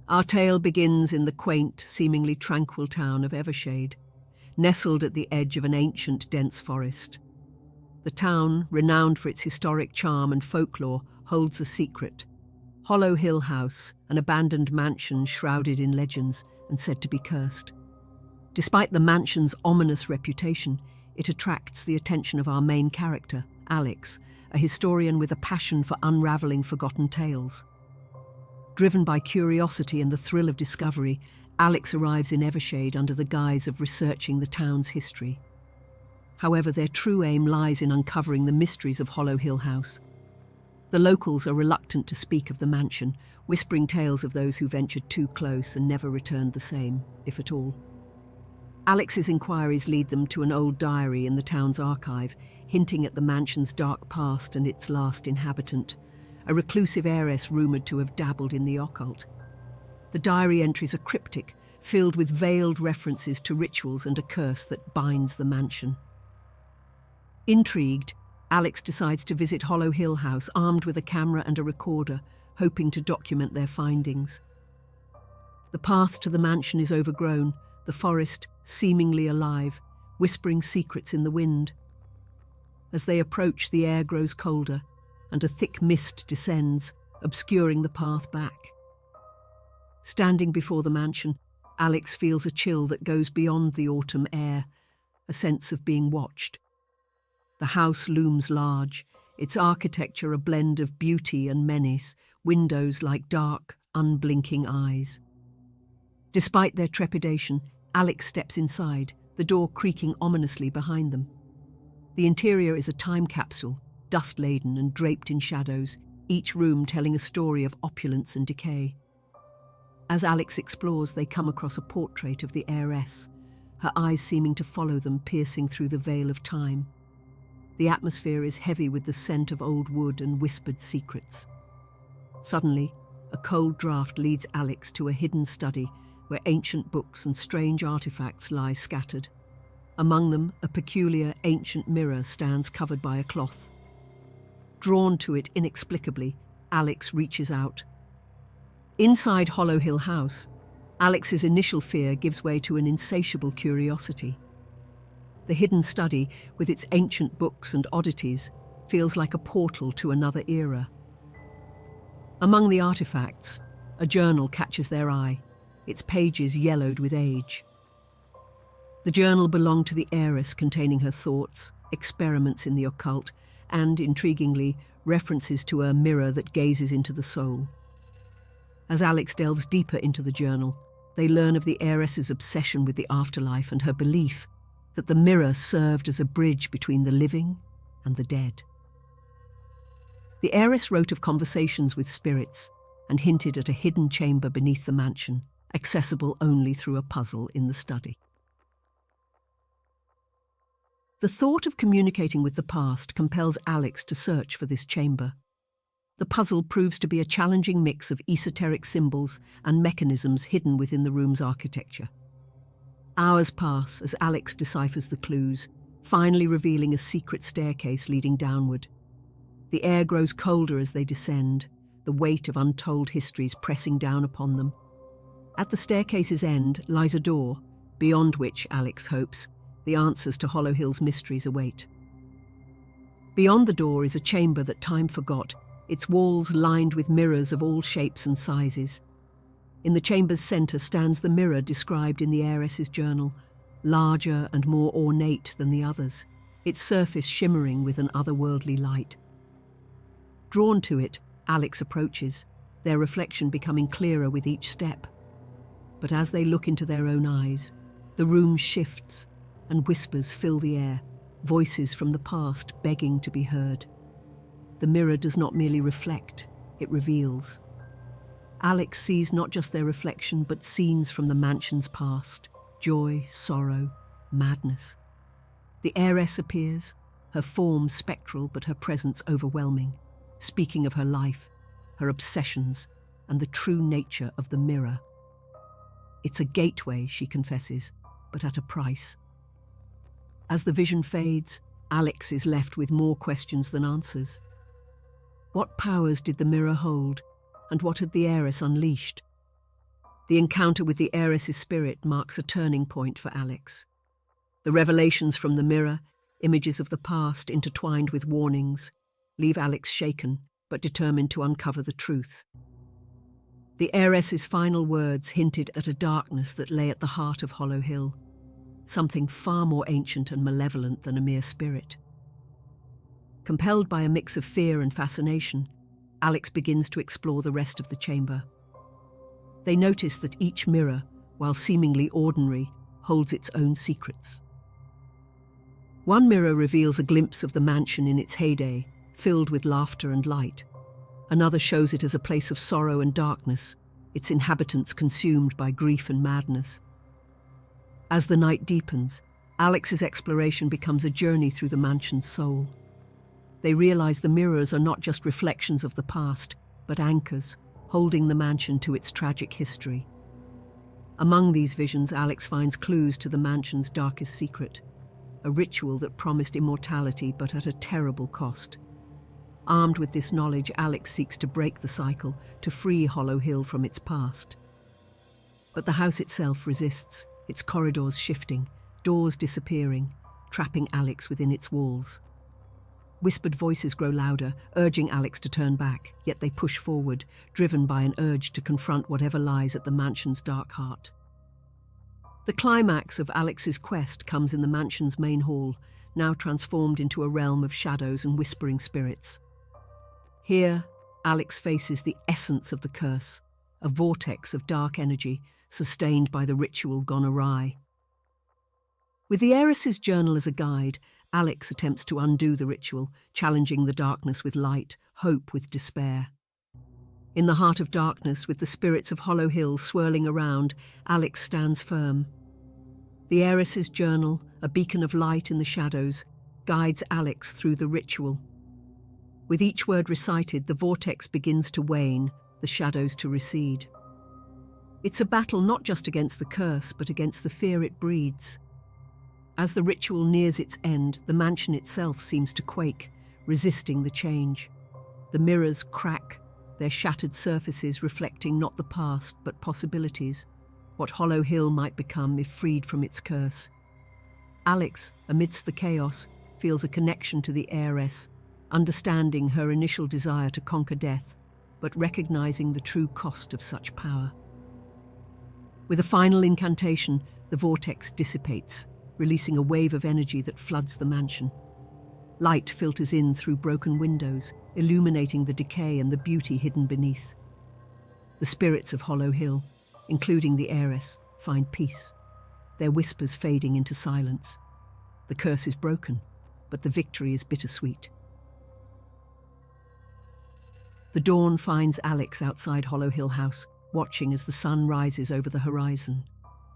Our tale begins in the quaint, seemingly tranquil town of Evershade, nestled at the edge of an ancient, dense forest. The town, renowned for its historic charm and folklore, holds a secret. Hollow Hill House, an abandoned mansion shrouded in legends and said to be cursed. Despite the mansion's ominous reputation, it attracts the attention of our main character, Alex, a historian with a passion for unraveling forgotten tales. Driven by curiosity and the thrill of discovery, Alex arrives in Evershade under the guise of researching the town's history. However, their true aim lies in uncovering the mysteries of Hollow Hill House. The locals are reluctant to speak of the mansion, whispering tales of those who ventured too close and never returned the same, if at all. Alex's inquiries lead them to an old diary in the town's archive, hinting at the mansion's dark past and its last inhabitant, a reclusive heiress rumoured to have dabbled in the occult. The diary entries are cryptic, filled with veiled references to rituals and a curse that binds the mansion. Intrigued, Alex decides to visit Hollow Hill House armed with a camera and a recorder, hoping to document their findings. The path to the mansion is overgrown, the forest seemingly alive, whispering secrets in the wind. As they approach, the air grows colder, and a thick mist descends, obscuring the path back. Standing before the mansion, Alex feels a chill that goes beyond the autumn air, a sense of being watched. The house looms large, its architecture a blend of beauty and menace, windows like dark, unblinking eyes. Despite their trepidation, Alex steps inside, the door creaking ominously behind them. The interior is a time capsule, dust-laden and draped in shadows, each room telling a story of opulence and decay. As Alex explores, they come across a portrait of the heiress, her eyes seeming to follow them, piercing through the veil of time. The atmosphere is heavy with the scent of old wood and whispered secrets. Suddenly, a cold draft leads Alex to a hidden study where ancient books and strange artifacts lie scattered. Among them, a peculiar ancient mirror stands covered by a cloth. Drawn to it inexplicably, Alex reaches out. Inside Hollow Hill House, Alex's initial fear gives way to an insatiable curiosity. The hidden study, with its ancient books and oddities, feels like a portal to another era. Among the artifacts, a journal catches their eye, its pages yellowed with age. The journal belonged to the heiress, containing her thoughts, experiments in the occult, and, intriguingly, references to a mirror that gazes into the soul. As Alex delves deeper into the journal, they learn of the heiress's obsession with the afterlife and her belief that the mirror served as a bridge between the living and the dead. The heiress wrote of conversations with spirits and hinted at a hidden chamber beneath the mansion, accessible only through a puzzle in the study. The thought of communicating with the past compels Alex to search for this chamber. The puzzle proves to be a challenging mix of esoteric symbols and mechanisms hidden within the room's architecture. Hours pass as Alex deciphers the clues, finally revealing a secret staircase leading downward. The air grows colder as they descend, the weight of untold histories pressing down upon them. At the staircase's end lies a door, beyond which, Alex hopes, the answers to Hollow Hill's mysteries await. Beyond the door is a chamber that time forgot, its walls lined with mirrors of all shapes and sizes. In the chamber's centre stands the mirror described in the heiress's journal, larger and more ornate than the others, its surface shimmering with an otherworldly light. Drawn to it, Alex approaches, their reflection becoming clearer with each step. But as they look into their own eyes, the room shifts and whispers fill the air, voices from the past begging to be heard. The mirror does not merely reflect, it reveals. Alex sees not just their reflection, but scenes from the mansion's past, joy, sorrow, madness. The heiress appears, her form spectral but her presence overwhelming, speaking of her life, her obsessions, and the true nature of the mirror. It's a gateway, she confesses, but at a price. As the vision fades, Alex is left with more questions than answers. What powers did the mirror hold, and what had the heiress unleashed? The encounter with the heiress's spirit marks a turning point for Alex. The revelations from the mirror, images of the past intertwined with warnings, leave Alex shaken but determined to uncover the truth. The heiress's final words hinted at a darkness that lay at the heart of Hollow Hill, something far more ancient and malevolent than a mere spirit. Compelled by a mix of fear and fascination, Alex begins to explore the rest of the chamber. They notice that each mirror, while seemingly ordinary, holds its own secrets. One mirror reveals a glimpse of the mansion in its heyday, filled with laughter and light. Another shows it as a place of sorrow and darkness, its inhabitants consumed by grief and madness. As the night deepens, Alex's exploration becomes a journey through the mansion's soul. They realize the mirrors are not just reflections of the past, but anchors, holding the mansion to its tragic history. Among these visions, Alex finds clues to the mansion's darkest secret, a ritual that promised immortality but at a terrible cost. Armed with this knowledge, Alex seeks to break the cycle, to free Hollow Hill from its past. But the house itself resists, its corridors shifting, doors disappearing, trapping Alex within its walls. Whispered voices grow louder, urging Alex to turn back, yet they push forward, driven by an urge to confront whatever lies at the mansion's dark heart. The climax of Alex's quest comes in the mansion's main hall, now transformed into a realm of shadows and whispering spirits. Here, Alex faces the essence of the curse, a vortex of dark energy sustained by the ritual gone awry. With the heiress's journal as a guide, Alex attempts to undo the ritual, challenging the darkness with light, hope with despair. In the heart of darkness, with the spirits of Hollow Hill swirling around, Alex stands firm. The heiress's journal, a beacon of light in the shadows, guides Alex through the ritual. With each word recited, the vortex begins to wane, the shadows to recede. It's a battle not just against the curse, but against the fear it breeds. As the ritual nears its end, the mansion itself seems to quake, resisting the change. The mirrors crack, their shattered surfaces reflecting not the past, but possibilities, what Hollow Hill might become if freed from its curse. Alex, amidst the chaos, feels a connection to the heiress, understanding her initial desire to conquer death, but recognizing the true cost of such power. With a final incantation, the vortex dissipates, releasing a wave of energy that floods the mansion. Light filters in through broken windows, illuminating the decay and the beauty hidden beneath. The spirits of Hollow Hill, including the heiress, find peace, their whispers fading into silence. The curse is broken, but the victory is bittersweet. The dawn finds Alex outside Hollow Hill House, watching as the sun rises over the horizon.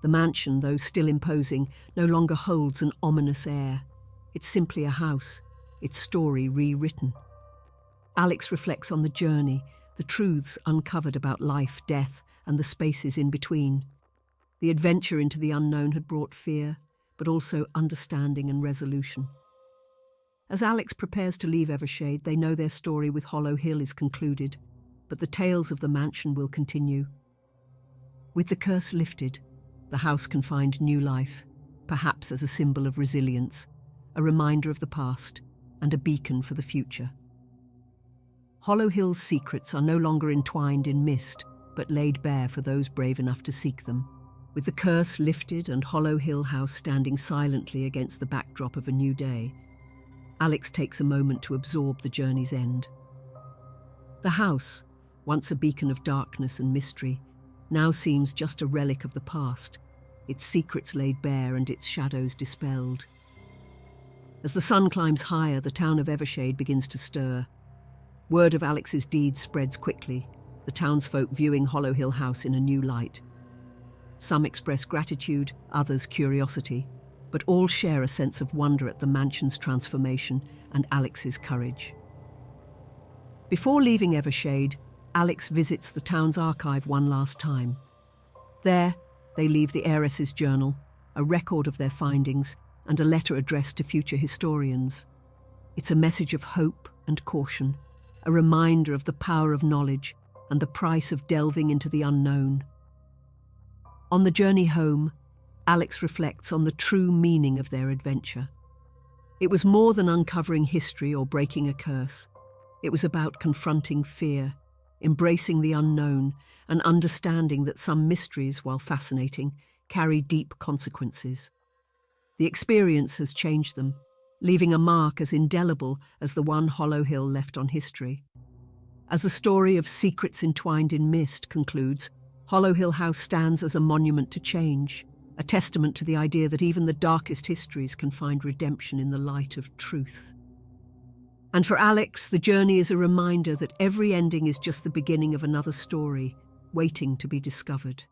The mansion, though still imposing, no longer holds an ominous air. It's simply a house, its story rewritten. Alex reflects on the journey, the truths uncovered about life, death, and the spaces in between. The adventure into the unknown had brought fear, but also understanding and resolution. As Alex prepares to leave Evershade, they know their story with Hollow Hill is concluded, but the tales of the mansion will continue. With the curse lifted, the house can find new life, perhaps as a symbol of resilience, a reminder of the past, and a beacon for the future. Hollow Hill's secrets are no longer entwined in mist, but laid bare for those brave enough to seek them. With the curse lifted and Hollow Hill House standing silently against the backdrop of a new day, Alex takes a moment to absorb the journey's end. The house, once a beacon of darkness and mystery, now seems just a relic of the past, its secrets laid bare and its shadows dispelled. As the sun climbs higher, the town of Evershade begins to stir. Word of Alex's deeds spreads quickly, the townsfolk viewing Hollow Hill House in a new light. Some express gratitude, others curiosity, but all share a sense of wonder at the mansion's transformation and Alex's courage. Before leaving Evershade, Alex visits the town's archive one last time. There, they leave the heiress's journal, a record of their findings, and a letter addressed to future historians. It's a message of hope and caution, a reminder of the power of knowledge and the price of delving into the unknown. On the journey home, Alex reflects on the true meaning of their adventure. It was more than uncovering history or breaking a curse. It was about confronting fear, embracing the unknown, and understanding that some mysteries, while fascinating, carry deep consequences. The experience has changed them, leaving a mark as indelible as the one Hollow Hill left on history. As the story of secrets entwined in mist concludes, Hollow Hill House stands as a monument to change, a testament to the idea that even the darkest histories can find redemption in the light of truth. And for Alex, the journey is a reminder that every ending is just the beginning of another story, waiting to be discovered.